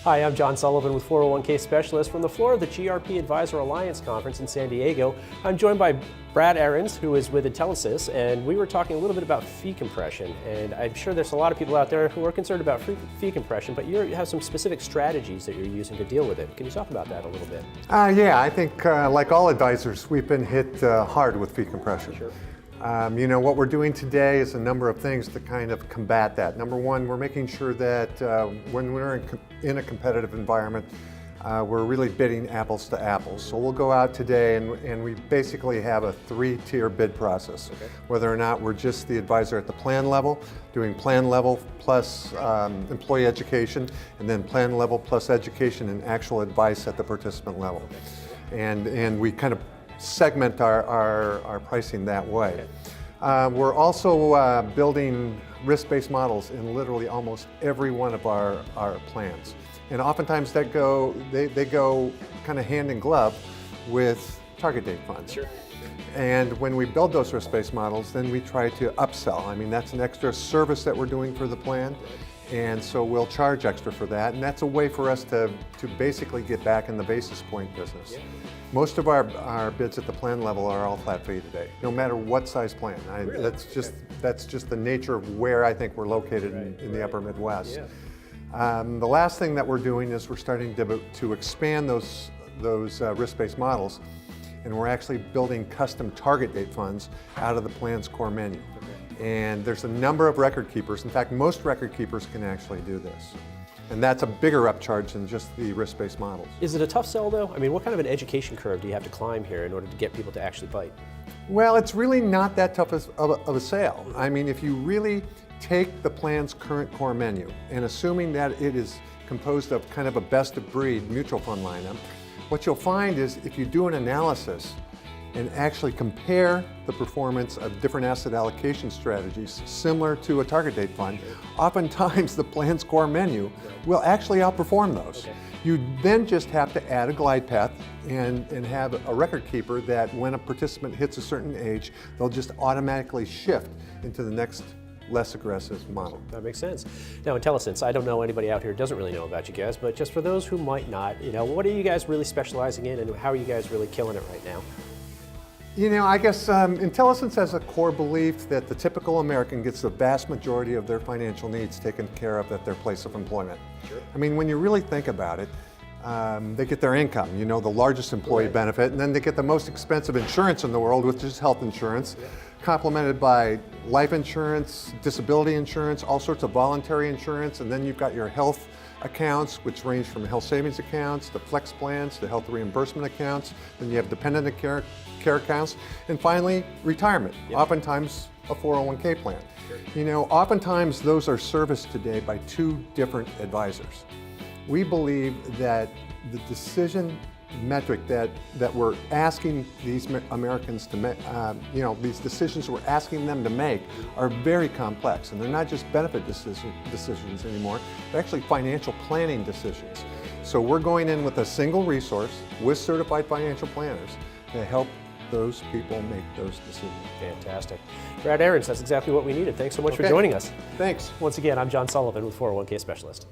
Hi, I'm John Sullivan with 401k Specialist from the floor of the GRP Advisor Alliance Conference in San Diego. I'm joined by Brad Ahrens, who is with Intelisys, and we were talking a little bit about fee compression. And I'm sure there's a lot of people out there who are concerned about fee compression, but you have some specific strategies that you're using to deal with it. Can you talk about that a little bit? Yeah, I think like all advisors, we've been hit hard with fee compression. Sure. What we're doing today is a number of things to kind of combat that. Number one, we're making sure that when we're in a competitive environment, we're really bidding apples to apples. So we'll go out today and we basically have a three-tier bid process. Okay. Whether or not we're just the advisor at the plan level, doing plan level plus employee education, and then plan level plus education and actual advice at the participant level. Okay. And we kind of segment our pricing that way. We're also building risk-based models in literally almost every one of our plans. And oftentimes they go kind of hand in glove with target date funds. Sure. And when we build those risk-based models, then we try to upsell. I mean, that's an extra service that we're doing for the plan. And so we'll charge extra for that. And that's a way for us to basically get back in the basis point business. Yeah. Most of our bids at the plan level are all flat fee today, no matter what size plan. Really? That's just the nature of where I think we're located in the upper Midwest. Yeah. The last thing that we're doing is we're starting to expand those risk-based models, and we're actually building custom target date funds out of the plan's core menu. And there's a number of record keepers. In fact, most record keepers can actually do this. And that's a bigger upcharge than just the risk-based models. Is it a tough sell though? I mean, what kind of an education curve do you have to climb here in order to get people to actually bite? Well, it's really not that tough of a sale. I mean, if you really take the plan's current core menu and assuming that it is composed of kind of a best of breed mutual fund lineup, what you'll find is if you do an analysis and actually compare the performance of different asset allocation strategies similar to a target date fund, oftentimes the plan's core menu will actually outperform those. Okay. You then just have to add a glide path and have a record keeper that when a participant hits a certain age, they'll just automatically shift into the next less aggressive model. That makes sense. Now, Intelisys, I don't know anybody out here who doesn't really know about you guys, but just for those who might not, what are you guys really specializing in and how are you guys really killing it right now? I guess Intelisys has a core belief that the typical American gets the vast majority of their financial needs taken care of at their place of employment. Sure. I mean, when you really think about it, they get their income, the largest employee benefit, and then they get the most expensive insurance in the world, which is health insurance, complemented by life insurance, disability insurance, all sorts of voluntary insurance, and then you've got your health accounts, which range from health savings accounts to flex plans to health reimbursement accounts. Then you have dependent care accounts, and finally retirement. Yep. Oftentimes a 401k plan. Sure. Oftentimes those are serviced today by two different advisors. We believe that the decision metric that we're asking these Americans to make, these decisions we're asking them to make are very complex, and they're not just benefit decisions anymore, they're actually financial planning decisions. So we're going in with a single resource with certified financial planners to help those people make those decisions. Fantastic. Brad Ahrens, that's exactly what we needed. Thanks so much for joining us. Thanks. Once again, I'm John Sullivan with 401k Specialist.